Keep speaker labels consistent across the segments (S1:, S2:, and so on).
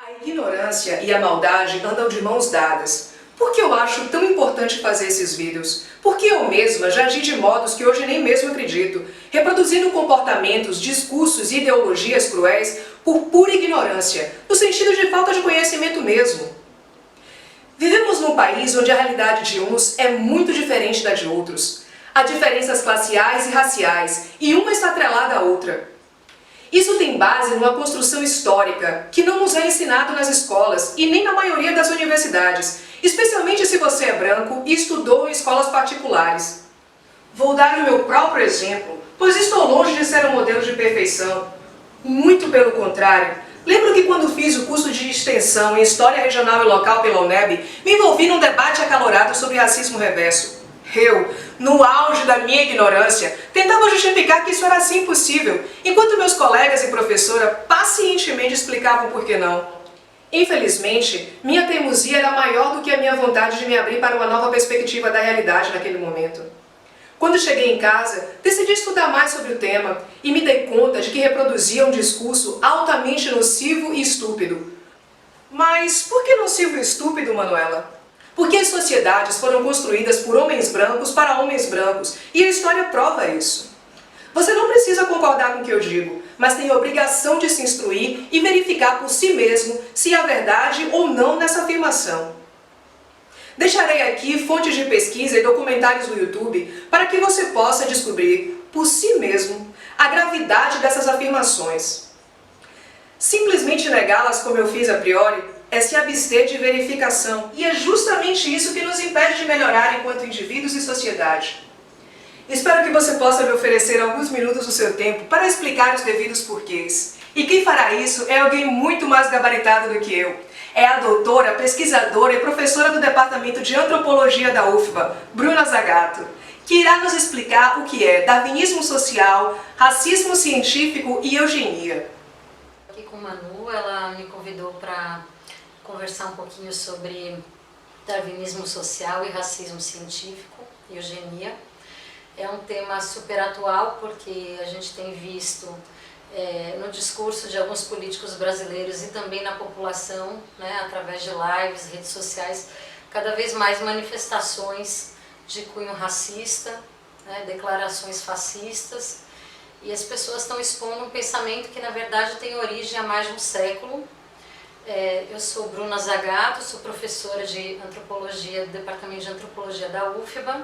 S1: A ignorância e a maldade andam de mãos dadas. Por que eu acho tão importante fazer esses vídeos? Porque eu mesma já agi de modos que hoje nem mesmo acredito, reproduzindo comportamentos, discursos e ideologias cruéis por pura ignorância, no sentido de falta de conhecimento mesmo. Vivemos num país onde a realidade de uns é muito diferente da de outros. Há diferenças classiais e raciais, e uma está atrelada à outra. Isso tem base numa construção histórica, que não nos é ensinado nas escolas e nem na maioria das universidades, especialmente se você é branco e estudou em escolas particulares. Vou dar o meu próprio exemplo, pois estou longe de ser um modelo de perfeição. Muito pelo contrário. Lembro que quando fiz o curso de extensão em História Regional e Local pela UNEB, me envolvi num debate acalorado sobre racismo reverso. Eu, no auge da minha ignorância, tentava justificar que isso era assim impossível, enquanto meus colegas e professora pacientemente explicavam por que não. Infelizmente, minha teimosia era maior do que a minha vontade de me abrir para uma nova perspectiva da realidade naquele momento. Quando cheguei em casa, decidi estudar mais sobre o tema e me dei conta de que reproduzia um discurso altamente nocivo e estúpido. Mas por que nocivo e estúpido, Manuela? Porque as sociedades foram construídas por homens brancos para homens brancos, e a história prova isso. Você não precisa concordar com o que eu digo, mas tem a obrigação de se instruir e verificar por si mesmo se há verdade ou não nessa afirmação. Deixarei aqui fontes de pesquisa e documentários do YouTube para que você possa descobrir, por si mesmo, a gravidade dessas afirmações. Simplesmente negá-las como eu fiz a priori é se abster de verificação, e é justamente isso que nos impede de melhorar enquanto indivíduos e sociedade. Espero que você possa me oferecer alguns minutos do seu tempo para explicar os devidos porquês. E quem fará isso é alguém muito mais gabaritado do que eu. É a doutora, pesquisadora e professora do Departamento de Antropologia da UFBA, Bruna Zagato, que irá nos explicar o que é darwinismo social, racismo científico e eugenia.
S2: Aqui com Manu, ela me convidou para conversar um pouquinho sobre darwinismo social e racismo científico e eugenia. É um tema super atual porque a gente tem visto no discurso de alguns políticos brasileiros e também na população, né, através de lives, redes sociais, cada vez mais manifestações de cunho racista, né, declarações fascistas, e as pessoas estão expondo um pensamento que na verdade tem origem há mais de um século. Eu sou Bruna Zagato, sou professora de antropologia do Departamento de Antropologia da UFBA,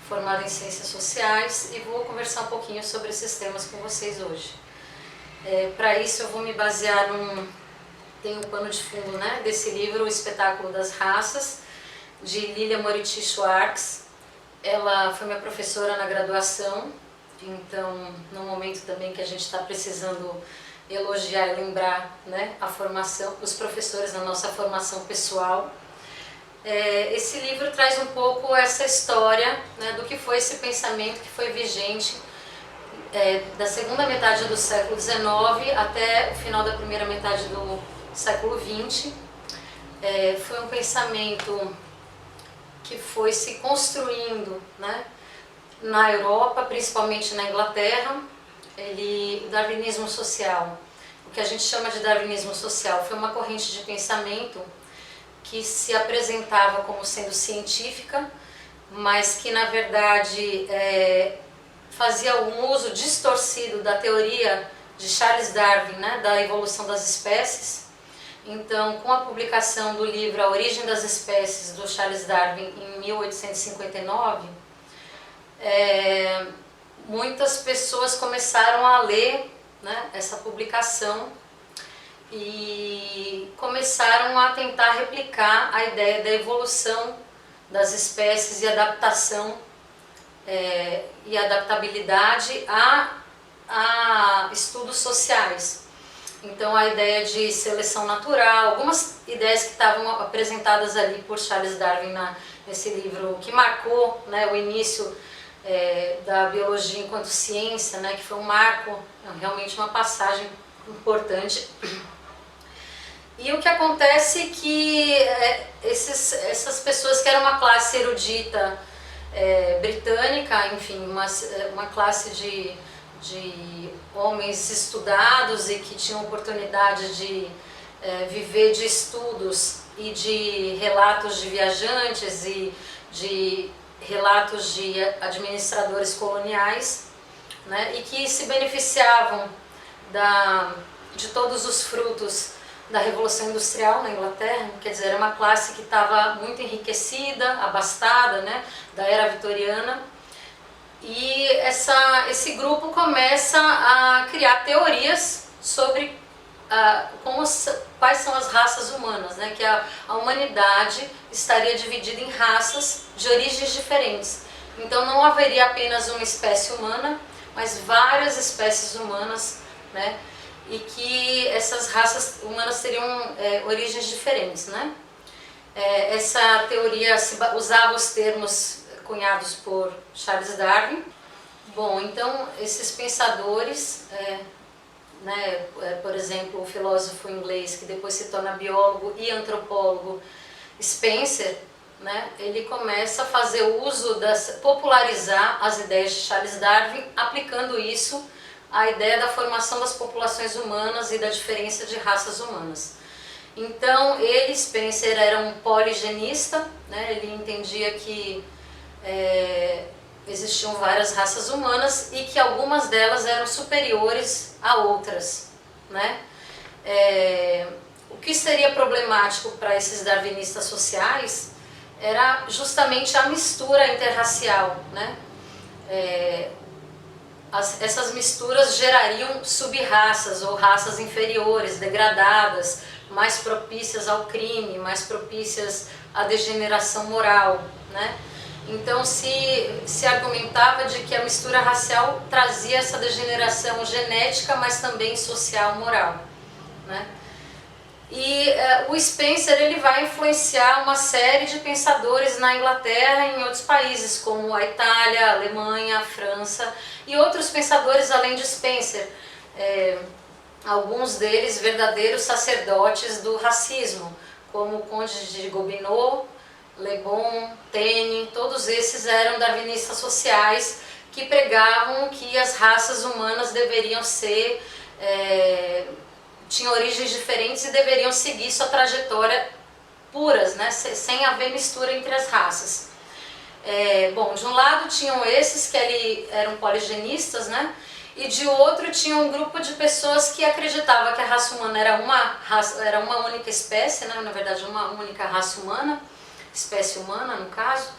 S2: formada em Ciências Sociais, e vou conversar um pouquinho sobre esses temas com vocês hoje. Para isso eu vou me basear tem um pano de fundo, né, desse livro, O Espetáculo das Raças, de Lilia Moriti Schwartz. Ela foi minha professora na graduação, então no momento também que a gente está precisando elogiar e lembrar, né, a formação, os professores na nossa formação pessoal. Esse livro traz um pouco essa história, né, do que foi esse pensamento que foi vigente da segunda metade do século XIX até o final da primeira metade do século XX. Foi um pensamento que foi se construindo, né, na Europa, principalmente na Inglaterra. O darwinismo social, o que a gente chama de darwinismo social, foi uma corrente de pensamento que se apresentava como sendo científica, mas que na verdade fazia um uso distorcido da teoria de Charles Darwin, né, da evolução das espécies. Então, com a publicação do livro A Origem das Espécies, do Charles Darwin, em 1859, muitas pessoas começaram a ler, né, essa publicação e começaram a tentar replicar a ideia da evolução das espécies e adaptação e adaptabilidade a estudos sociais. Então a ideia de seleção natural, algumas ideias que estavam apresentadas ali por Charles Darwin nesse livro, que marcou, né, o início da biologia enquanto ciência, né, que foi um marco, realmente uma passagem importante. E o que acontece é que essas pessoas que eram uma classe erudita britânica, enfim, uma classe de homens estudados e que tinham oportunidade de viver de estudos e de relatos de viajantes e de relatos de administradores coloniais, né, e que se beneficiavam de todos os frutos da Revolução Industrial na Inglaterra. Quer dizer, era uma classe que estava muito enriquecida, abastada, né, da era vitoriana. E esse grupo começa a criar teorias sobre quais são as raças humanas, né? Que a humanidade estaria dividida em raças de origens diferentes. Então não haveria apenas uma espécie humana, mas várias espécies humanas, né? E que essas raças humanas teriam origens diferentes, né? Essa teoria usava os termos cunhados por Charles Darwin. Bom, então esses pensadores, né, por exemplo, o filósofo inglês que depois se torna biólogo e antropólogo, Spencer, né, ele começa a fazer uso, popularizar as ideias de Charles Darwin, aplicando isso à ideia da formação das populações humanas e da diferença de raças humanas. Então ele, Spencer, era um poligenista, né, ele entendia que existiam várias raças humanas e que algumas delas eram superiores a outras, né? O que seria problemático para esses darwinistas sociais era justamente a mistura interracial, né? Essas misturas gerariam sub-raças ou raças inferiores, degradadas, mais propícias ao crime, mais propícias à degeneração moral, né? Então se argumentava de que a mistura racial trazia essa degeneração genética, mas também social, moral, né? E o Spencer, ele vai influenciar uma série de pensadores na Inglaterra e em outros países, como a Itália, a Alemanha, a França, e outros pensadores além de Spencer, alguns deles verdadeiros sacerdotes do racismo, como o Conde de Gobineau, Le Bon, Taine. Todos esses eram darwinistas sociais que pregavam que as raças humanas deveriam ser, tinham origens diferentes e deveriam seguir sua trajetória puras, né, sem haver mistura entre as raças. Bom, de um lado tinham esses que eram poligenistas, né, e de outro tinha um grupo de pessoas que acreditava que a raça humana era uma única espécie, né, na verdade uma única raça humana, espécie humana no caso,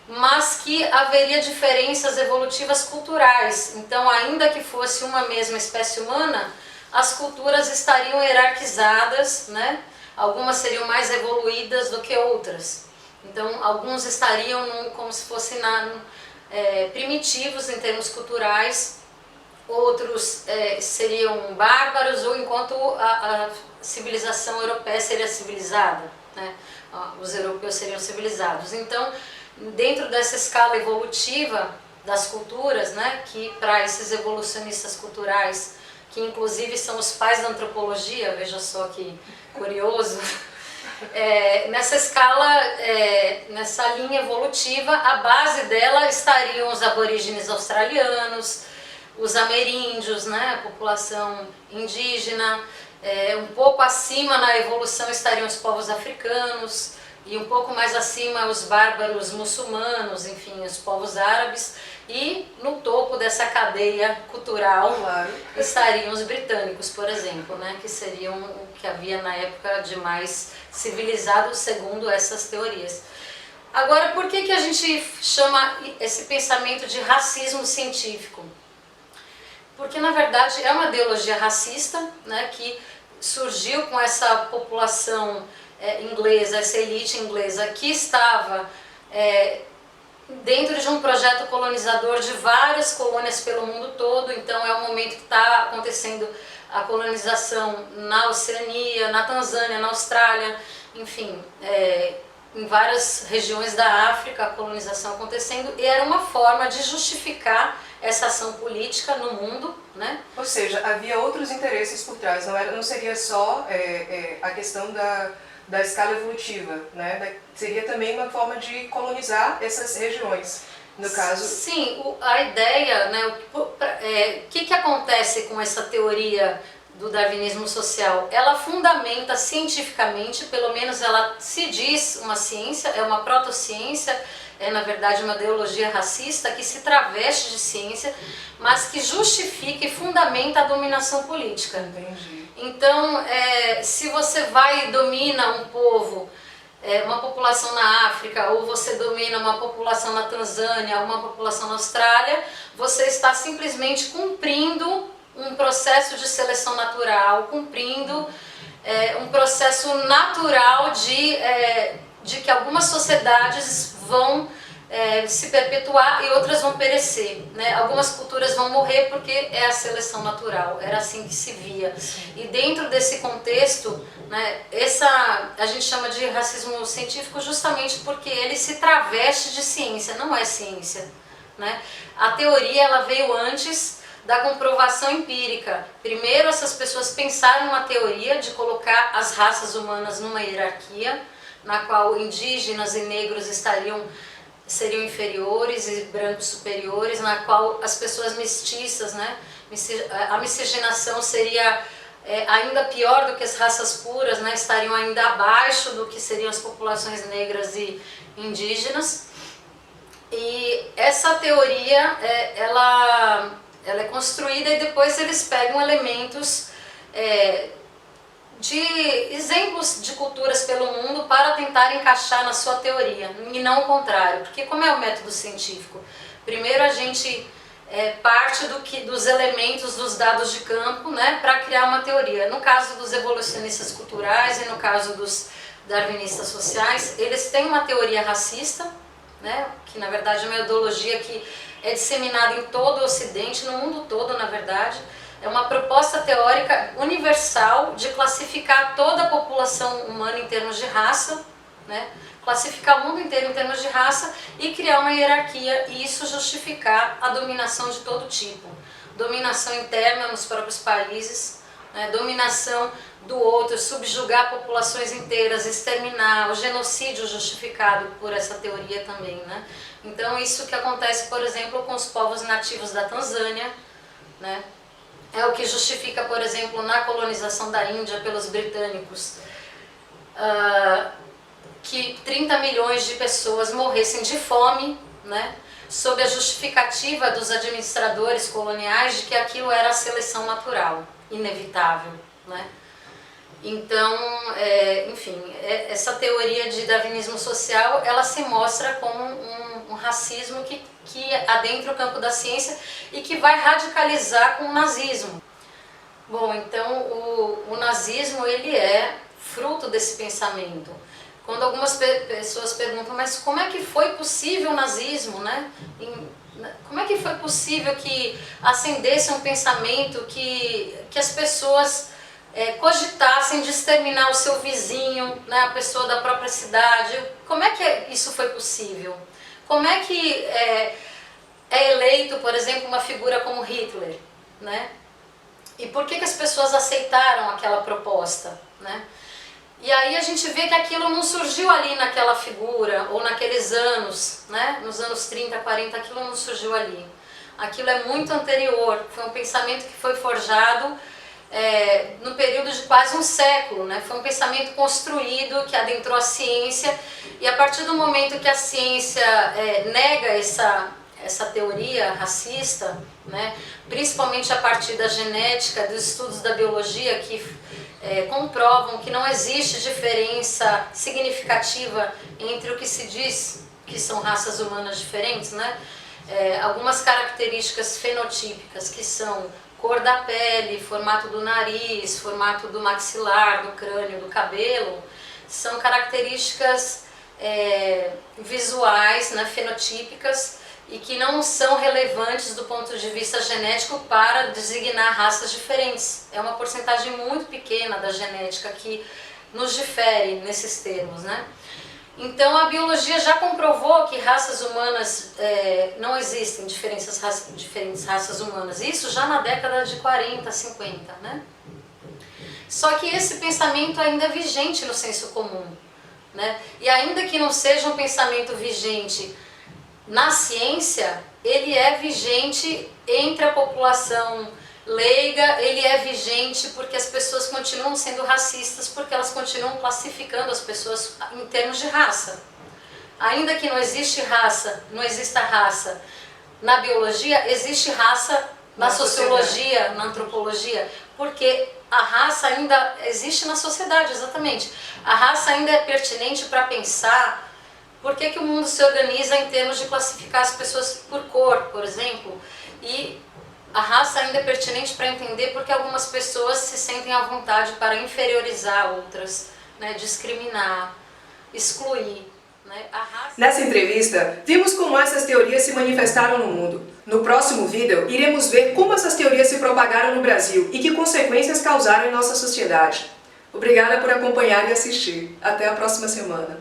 S2: mas que haveria diferenças evolutivas culturais. Então, ainda que fosse uma mesma espécie humana, as culturas estariam hierarquizadas, né? Algumas seriam mais evoluídas do que outras. Então, alguns estariam como se fossem primitivos em termos culturais, outros seriam bárbaros, ou enquanto a civilização europeia seria civilizada, né? Os europeus seriam civilizados. Então, dentro dessa escala evolutiva das culturas, né, que para esses evolucionistas culturais, que inclusive são os pais da antropologia, veja só que curioso, nessa escala, nessa linha evolutiva, a base dela estariam os aborígenes australianos, os ameríndios, né, a população indígena. Um pouco acima na evolução estariam os povos africanos, e um pouco mais acima os bárbaros muçulmanos, enfim, os povos árabes, e no topo dessa cadeia cultural, claro, estariam os britânicos, por exemplo, né, que seriam o que havia na época de mais civilizado, segundo essas teorias. Agora, por que a gente chama esse pensamento de racismo científico? Porque, na verdade, é uma ideologia racista, né, que surgiu com essa população inglesa, essa elite inglesa que estava dentro de um projeto colonizador de várias colônias pelo mundo todo. Então é o momento que está acontecendo a colonização na Oceania, na Tanzânia, na Austrália, enfim, em várias regiões da África a colonização acontecendo, e era uma forma de justificar essa ação política no mundo, né? Ou seja, havia outros interesses por trás, não seria só a questão da escala evolutiva, né? Seria também uma forma de colonizar essas regiões, no caso. Sim, a ideia, né? O que acontece com essa teoria do darwinismo social, ela fundamenta cientificamente, pelo menos ela se diz uma ciência, é uma protociência, é na verdade uma ideologia racista que se traveste de ciência, mas que justifica e fundamenta a dominação política.
S1: Entendi.
S2: Então, se você vai e domina um povo, uma população na África, ou você domina uma população na Tanzânia, uma população na Austrália, você está simplesmente cumprindo um processo de seleção natural, cumprindo um processo natural de que algumas sociedades vão se perpetuar e outras vão perecer, né? Algumas culturas vão morrer porque é a seleção natural, era assim que se via. E dentro desse contexto, né, a gente chama de racismo científico justamente porque ele se traveste de ciência, não é ciência, né? A teoria ela veio antes da comprovação empírica. Primeiro essas pessoas pensaram uma teoria de colocar as raças humanas numa hierarquia, na qual indígenas e negros seriam inferiores e brancos superiores, na qual as pessoas mestiças, né, a miscigenação seria ainda pior do que as raças puras, né, estariam ainda abaixo do que seriam as populações negras e indígenas. E essa teoria, ela é construída e depois eles pegam elementos de exemplos de culturas pelo mundo para tentar encaixar na sua teoria, e não o contrário, porque como é o método científico? Primeiro a gente parte dos elementos dos dados de campo, né, para criar uma teoria. No caso dos evolucionistas culturais e no caso dos darwinistas sociais, eles têm uma teoria racista, né, que na verdade é uma ideologia que é disseminada em todo o Ocidente, no mundo todo na verdade. É uma proposta teórica universal de classificar toda a população humana em termos de raça, né? Classificar o mundo inteiro em termos de raça e criar uma hierarquia e isso justificar a dominação de todo tipo. Dominação interna nos próprios países, né? Dominação do outro, subjugar populações inteiras, exterminar, o genocídio justificado por essa teoria também, né? Então isso que acontece, por exemplo, com os povos nativos da Tanzânia, né? É o que justifica, por exemplo, na colonização da Índia pelos britânicos, que 30 milhões de pessoas morressem de fome, né, sob a justificativa dos administradores coloniais de que aquilo era a seleção natural, inevitável, né? Então, enfim, essa teoria de darwinismo social, ela se mostra como um racismo que adentra o campo da ciência e que vai radicalizar com o nazismo. Bom, então o nazismo ele é fruto desse pensamento. Quando algumas pessoas perguntam, mas como é que foi possível o nazismo, né? Como é que foi possível que ascendesse um pensamento que as pessoas cogitassem de exterminar o seu vizinho, né, a pessoa da própria cidade? Como é que isso foi possível? Como é que é eleito, por exemplo, uma figura como Hitler, né? E por que as pessoas aceitaram aquela proposta, né? E aí a gente vê que aquilo não surgiu ali naquela figura, ou naqueles anos, né? Nos anos 30, 40, aquilo não surgiu ali. Aquilo é muito anterior, foi um pensamento que foi forjado no período de quase um século, né? Foi um pensamento construído que adentrou a ciência e a partir do momento que a ciência nega essa teoria racista, né? Principalmente a partir da genética, dos estudos da biologia que comprovam que não existe diferença significativa entre o que se diz que são raças humanas diferentes, né? Algumas características fenotípicas que são cor da pele, formato do nariz, formato do maxilar, do crânio, do cabelo, são características visuais, né, fenotípicas, e que não são relevantes do ponto de vista genético para designar raças diferentes. É uma porcentagem muito pequena da genética que nos difere nesses termos, né? Então a biologia já comprovou que raças humanas não existem diferentes raças humanas, isso já na década de 40, 50, né? Só que esse pensamento ainda é vigente no senso comum, né? E ainda que não seja um pensamento vigente na ciência, ele é vigente entre a população leiga, ele é vigente porque as pessoas continuam sendo racistas, porque elas continuam classificando as pessoas em termos de raça. Ainda que não exista raça na biologia, existe raça na sociologia, na antropologia, porque a raça ainda existe na sociedade, exatamente. A raça ainda é pertinente para pensar por que o mundo se organiza em termos de classificar as pessoas por cor, por exemplo, e a raça ainda é pertinente para entender porque algumas pessoas se sentem à vontade para inferiorizar outras, né, discriminar, excluir.
S1: Nessa entrevista, vimos como essas teorias se manifestaram no mundo. No próximo vídeo, iremos ver como essas teorias se propagaram no Brasil e que consequências causaram em nossa sociedade. Obrigada por acompanhar e assistir. Até a próxima semana.